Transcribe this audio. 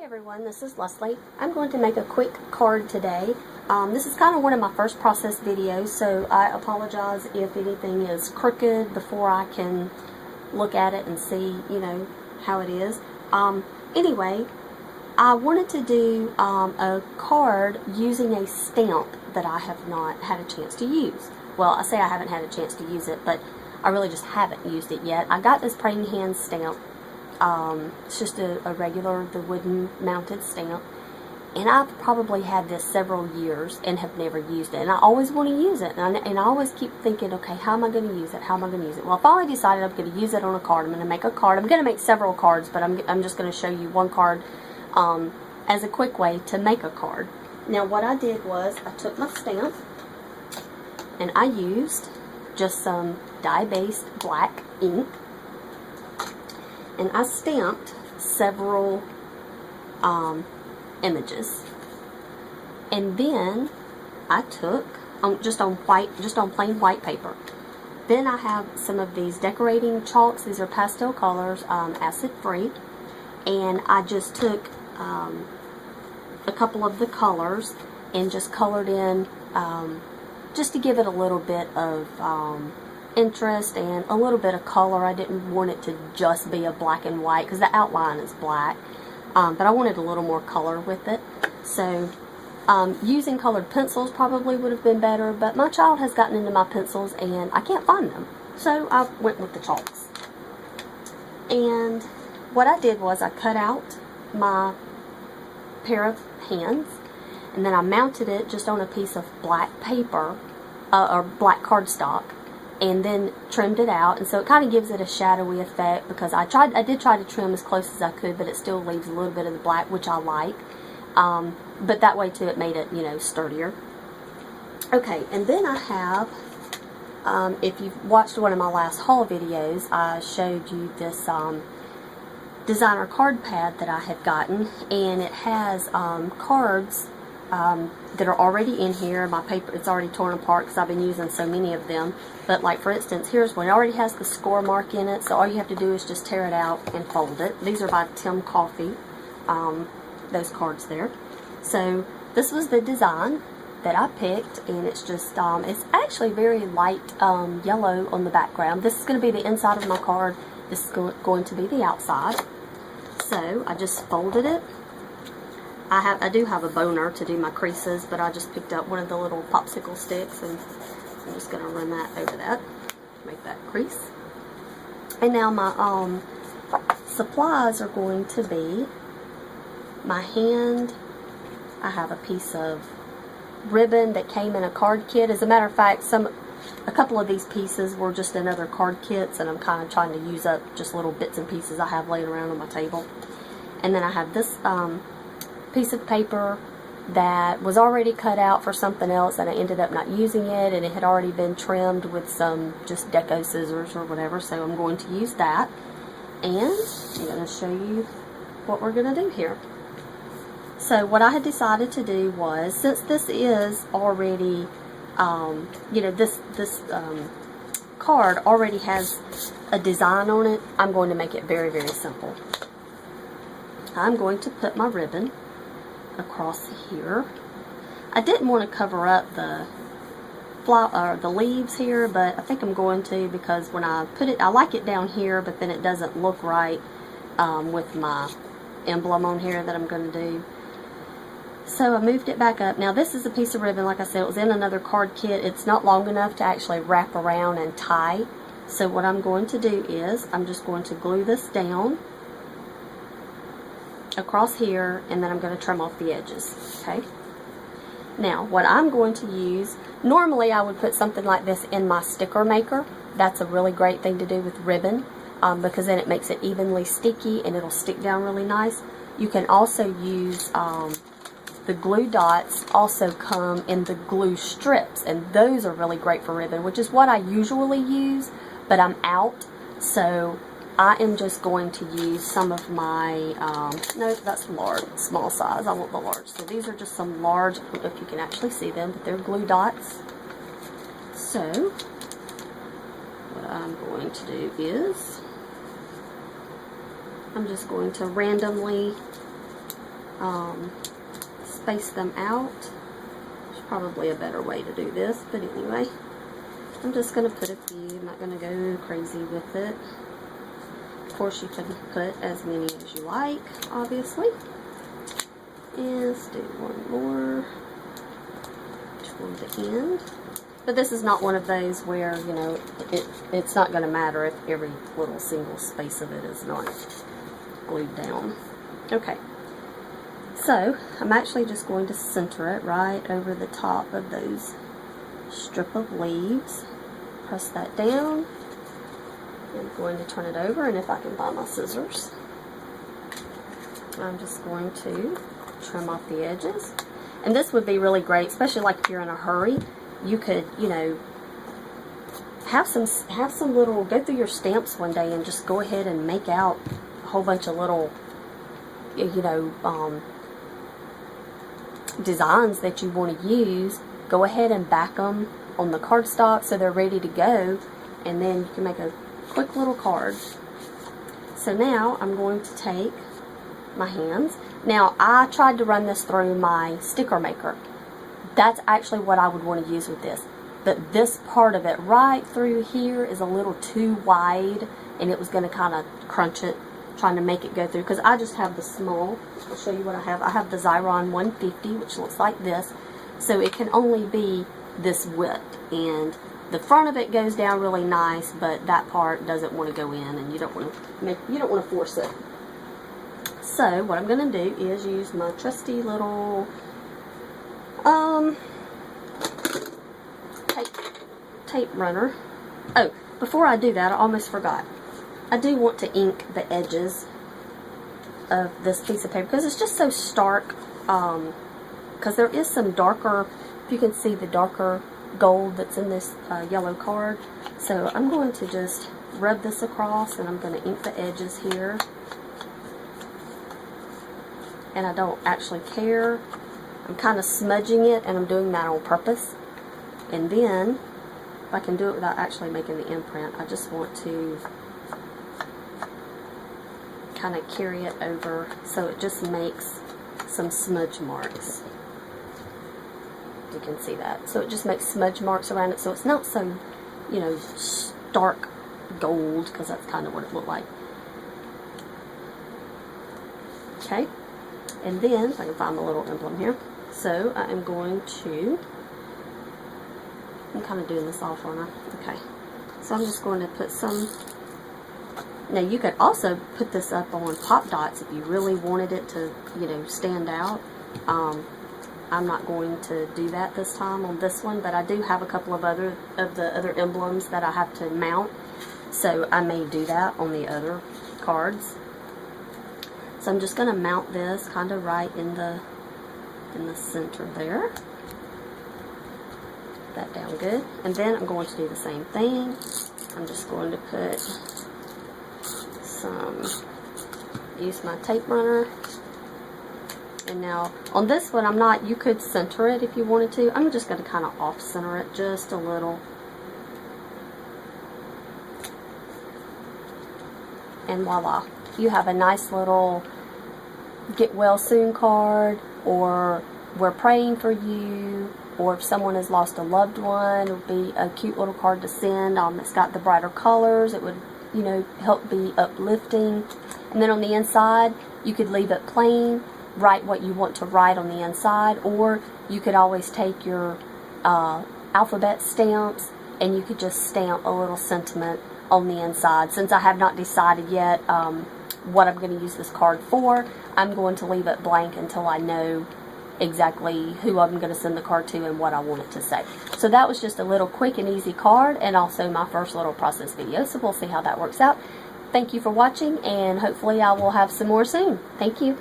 Hi everyone, this is Leslie. I'm going to make a quick card today. This is kind of one of my first process videos, so I apologize if anything is crooked before I can look at it and see, how it is. Anyway, I wanted to do a card using a stamp that I have not had a chance to use. Well, I say I haven't had a chance to use it, but I really just haven't used it yet. I got this Praying Hands stamp. It's just a regular, the wooden mounted stamp, and I've probably had this several years and have never used it, and I always want to use it, and I always keep thinking, okay, how am I going to use it, well, I finally decided I'm going to use it on a card. I'm going to make a card. I'm going to make several cards, but I'm just going to show you one card as a quick way to make a card. Now what I did was I took my stamp and I used just some dye-based black ink, and I stamped several images, and then I took just on plain white paper. Then I have some of these decorating chalks. These are pastel colors, acid free, and I just took a couple of the colors and just colored in just to give it a little bit of interest and a little bit of color. I didn't want it to just be a black and white because the outline is black, but I wanted a little more color with it. So using colored pencils probably would have been better, but my child has gotten into my pencils and I can't find them, so I went with the chalks. And what I did was I cut out my pair of hands, and then I mounted it just on a piece of black paper or black cardstock, and then trimmed it out, and so it kind of gives it a shadowy effect because I did try to trim as close as I could, but it still leaves a little bit of the black, which I like. But that way too it made it, sturdier. Okay, and then I have, if you've watched one of my last haul videos, I showed you this designer card pad that I had gotten, and it has cards that are already in here. My paper, it's already torn apart because I've been using so many of them. But like for instance, here's one. It already has the score mark in it, so all you have to do is just tear it out and fold it. These are by Tim Coffey, those cards there. So this was the design that I picked, and it's just, it's actually very light yellow on the background. This is going to be the inside of my card. This is going to be the outside. So I just folded it. I do have a boner to do my creases, but I just picked up one of the little popsicle sticks, and I'm just going to run that over that, make that crease. And now my supplies are going to be my hand. I have a piece of ribbon that came in a card kit. As a matter of fact, a couple of these pieces were just in other card kits, and I'm kind of trying to use up just little bits and pieces I have laying around on my table. And then I have this piece of paper that was already cut out for something else, and I ended up not using it, and it had already been trimmed with some just deco scissors or whatever, so I'm going to use that. And I'm going to show you what we're going to do here. So what I had decided to do was, since this is already this card already has a design on it, I'm going to make it very, very simple. I'm going to put my ribbon across here. I didn't want to cover up the leaves here, but I think I'm going to, because when I put it, I like it down here, but then it doesn't look right with my emblem on here that I'm going to do. So I moved it back up. Now this is a piece of ribbon, like I said, it was in another card kit. It's not long enough to actually wrap around and tie. So what I'm going to do is, I'm just going to glue this down across here, and then I'm going to trim off the edges. Okay. Now what I'm going to use, normally I would put something like this in my sticker maker. That's a really great thing to do with ribbon, because then it makes it evenly sticky and it'll stick down really nice. You can also use the glue dots, also come in the glue strips, and those are really great for ribbon, which is what I usually use, but I'm out, so I am just going to use some of my, no, that's large, small size, I want the large. So these are just some large, I don't know if you can actually see them, but they're glue dots. So, what I'm going to do is, I'm just going to randomly space them out. There's probably a better way to do this, but anyway, I'm just going to put a few. I'm not going to go crazy with it. Of course, you can put as many as you like, obviously. And let's do one more toward the end. But this is not one of those where, you know, it's not going to matter if every little single space of it is not glued down. Okay. So, I'm actually just going to center it right over the top of those strip of leaves. Press that down. I'm going to turn it over, and if I can find my scissors, I'm just going to trim off the edges. And this would be really great, especially like if you're in a hurry. You could, you know, have some little, go through your stamps one day and just go ahead and make out a whole bunch of little, you know, designs that you want to use. Go ahead and back them on the cardstock so they're ready to go, and then you can make a quick little card. So now I'm going to take my hands. Now I tried to run this through my sticker maker. That's actually what I would want to use with this. But this part of it right through here is a little too wide, and it was going to kind of crunch it, trying to make it go through. Because I just have the small. I'll show you what I have. I have the Xyron 150, which looks like this. So it can only be this width. And the front of it goes down really nice, but that part doesn't want to go in, and you don't want to force it. So what I'm going to do is use my trusty little tape runner. Oh, before I do that, I almost forgot. I do want to ink the edges of this piece of paper because it's just so stark. Because there is some darker, if you can see the darker gold that's in this yellow card. So I'm going to just rub this across, and I'm going to ink the edges here. And I don't actually care. I'm kind of smudging it, and I'm doing that on purpose. And then, if I can do it without actually making the imprint, I just want to kind of carry it over so it just makes some smudge marks. You can see that. So it just makes smudge marks around it, so it's not so, you know, stark gold, because that's kind of what it looked like. Okay, and then if I can find the little emblem here. So I am going to, I'm kind of doing this off, aren't I? Okay, so I'm just going to put some. Now you could also put this up on pop dots if you really wanted it to, you know, stand out. I'm not going to do that this time on this one, but I do have a couple of the other emblems that I have to mount, so I may do that on the other cards. So I'm just going to mount this kind of right in the center there. Put that down good, and then I'm going to do the same thing. I'm just going to put some, use my tape runner. And now, on this one, I'm not, you could center it if you wanted to. I'm just going to kind of off-center it just a little. And voila. You have a nice little get well soon card, or we're praying for you, or if someone has lost a loved one, it would be a cute little card to send. It's got the brighter colors. It would, you know, help be uplifting. And then on the inside, you could leave it plain. Write what you want to write on the inside, or you could always take your alphabet stamps and you could just stamp a little sentiment on the inside. Since I have not decided yet what I'm going to use this card for, I'm going to leave it blank until I know exactly who I'm going to send the card to and what I want it to say. So that was just a little quick and easy card, and also my first little process video, so we'll see how that works out. Thank you for watching, and hopefully I will have some more soon. Thank you.